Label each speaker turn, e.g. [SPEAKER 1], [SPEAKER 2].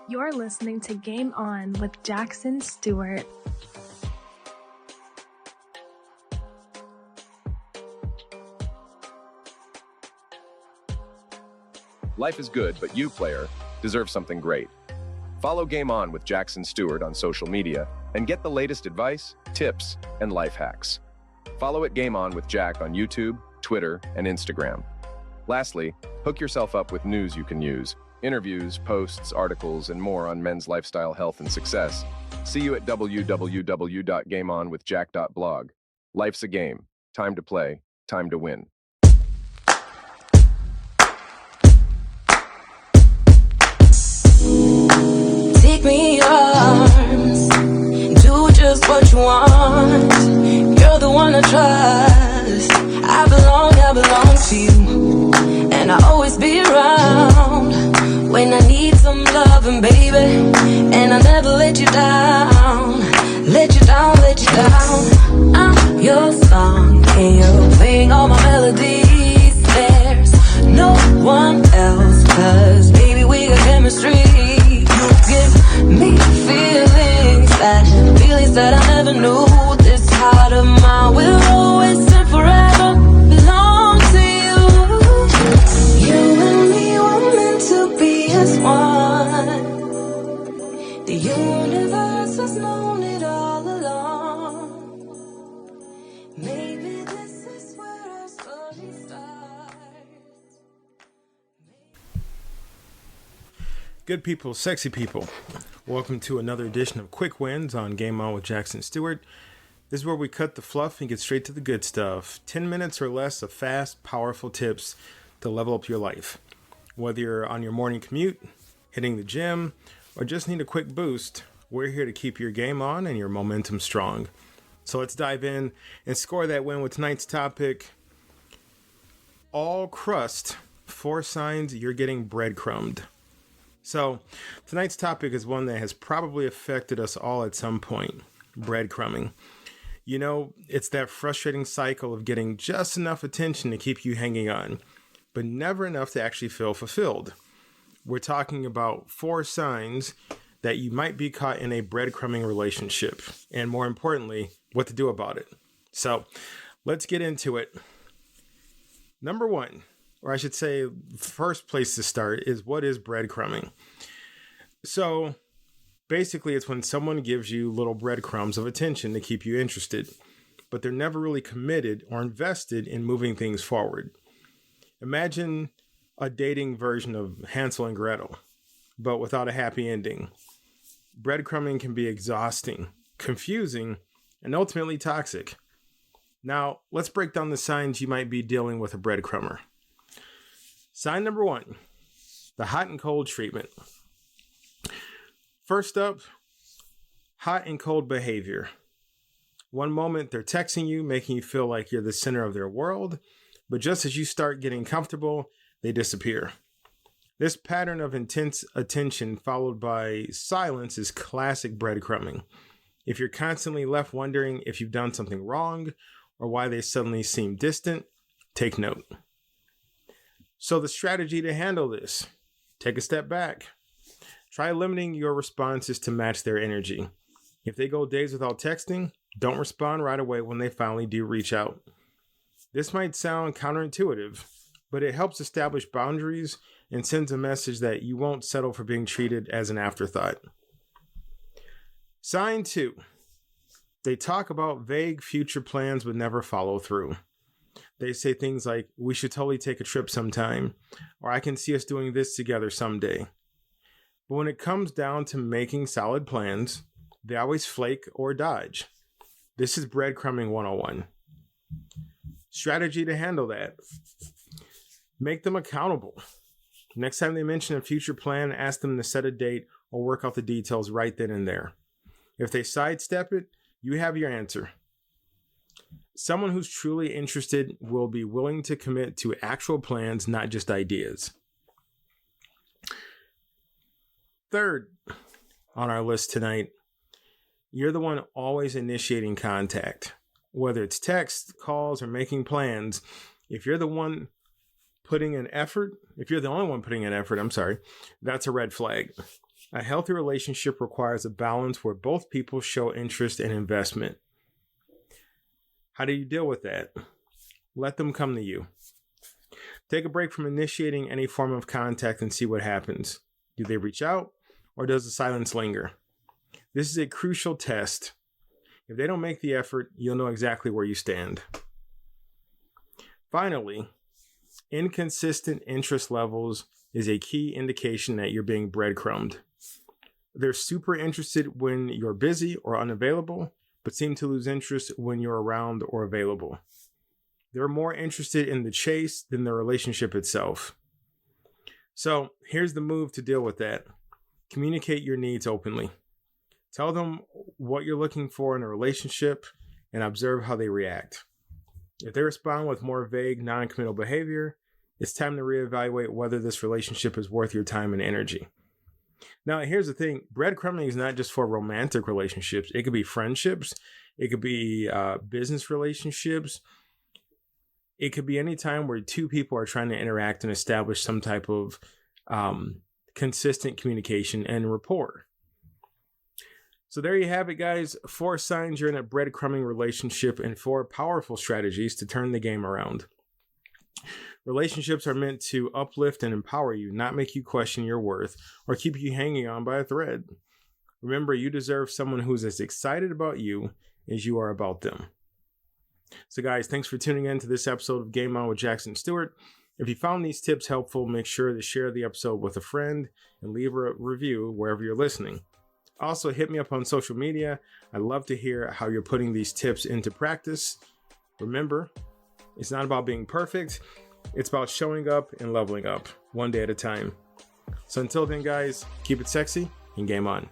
[SPEAKER 1] You're listening to Game On with Jackson Stuart.
[SPEAKER 2] Life is good, but you, player, deserve something great. Follow Game On with Jackson Stuart on social media and get the latest advice, tips, and life hacks. Follow at Game On with Jack on YouTube, Twitter, and Instagram. Lastly, hook yourself up with news you can use, interviews, posts, articles, and more on men's lifestyle, health, and success. See you at www.gameonwithjack.blog. Life's a game. Time to play. Time to win.
[SPEAKER 3] Take me in your arms, do just what you want. You're the one I trust. I belong to you, and I'll always be around when I need some loving, baby. And I'll never let you down, let you down. I'm your song, and you're playing all my melodies. There's no one else, 'cause baby we got chemistry. Give me feelings that I never knew. This heart of mine will always and forever belong to you. You and me were meant to be as one. The universe has known it all along. Maybe this is where our story starts.
[SPEAKER 4] Good people, sexy people, welcome to another edition of Quick Wins on Game On with Jackson Stuart. This is where we cut the fluff and get straight to the good stuff. 10 minutes or less of fast, powerful tips to level up your life. Whether you're on your morning commute, hitting the gym, or just need a quick boost, we're here to keep your game on and your momentum strong. So let's dive in and score that win with tonight's topic. All crust, 4 signs you're getting breadcrumbed. So, tonight's topic is one that has probably affected us all at some point, breadcrumbing. You know, it's that frustrating cycle of getting just enough attention to keep you hanging on, but never enough to actually feel fulfilled. We're talking about 4 signs that you might be caught in a breadcrumbing relationship, and more importantly, what to do about it. So, let's get into it. Number 1. Or I should say, first place to start is what is breadcrumbing? So basically, it's when someone gives you little breadcrumbs of attention to keep you interested, but they're never really committed or invested in moving things forward. Imagine a dating version of Hansel and Gretel, but without a happy ending. Breadcrumbing can be exhausting, confusing, and ultimately toxic. Now, let's break down the signs you might be dealing with a breadcrumber. Sign number 1, the hot and cold treatment. First up, hot and cold behavior. One moment they're texting you, making you feel like you're the center of their world, but just as you start getting comfortable, they disappear. This pattern of intense attention followed by silence is classic breadcrumbing. If you're constantly left wondering if you've done something wrong or why they suddenly seem distant, take note. So the strategy to handle this, take a step back. Try limiting your responses to match their energy. If they go days without texting, don't respond right away when they finally do reach out. This might sound counterintuitive, but it helps establish boundaries and sends a message that you won't settle for being treated as an afterthought. Sign 2. They talk about vague future plans but never follow through. They say things like, we should totally take a trip sometime, or I can see us doing this together someday. But when it comes down to making solid plans, they always flake or dodge. This is breadcrumbing 101. Strategy to handle that. Make them accountable. Next time they mention a future plan, ask them to set a date or work out the details right then and there. If they sidestep it, you have your answer. Someone who's truly interested will be willing to commit to actual plans, not just ideas. Third on our list tonight, you're the one always initiating contact. Whether it's text, calls, or making plans, if you're the one putting an effort, if you're the only one putting an effort, that's a red flag. A healthy relationship requires a balance where both people show interest and investment. How do you deal with that? Let them come to you. Take a break from initiating any form of contact and see what happens. Do they reach out, or does the silence linger? This is a crucial test. If they don't make the effort, you'll know exactly where you stand. Finally, inconsistent interest levels is a key indication that you're being breadcrumbed. They're super interested when you're busy or unavailable, but seem to lose interest when you're around or available. They're more interested in the chase than the relationship itself. So here's the move to deal with that. Communicate your needs openly. Tell them what you're looking for in a relationship and observe how they react. If they respond with more vague, non-committal behavior, it's time to reevaluate whether this relationship is worth your time and energy. Now, here's the thing. Breadcrumbing is not just for romantic relationships. It could be friendships. It could be business relationships. It could be any time where two people are trying to interact and establish some type of consistent communication and rapport. So there you have it, guys. 4 signs you're in a breadcrumbing relationship and 4 powerful strategies to turn the game around. Relationships are meant to uplift and empower you, not make you question your worth or keep you hanging on by a thread. Remember, you deserve someone who's as excited about you as you are about them. So guys, thanks for tuning in to this episode of Game On with Jackson Stuart. If you found these tips helpful, make sure to share the episode with a friend and leave a review wherever you're listening. Also, hit me up on social media. I'd love to hear how you're putting these tips into practice. Remember, it's not about being perfect. It's about showing up and leveling up, one day at a time. So until then, guys, keep it sexy and game on.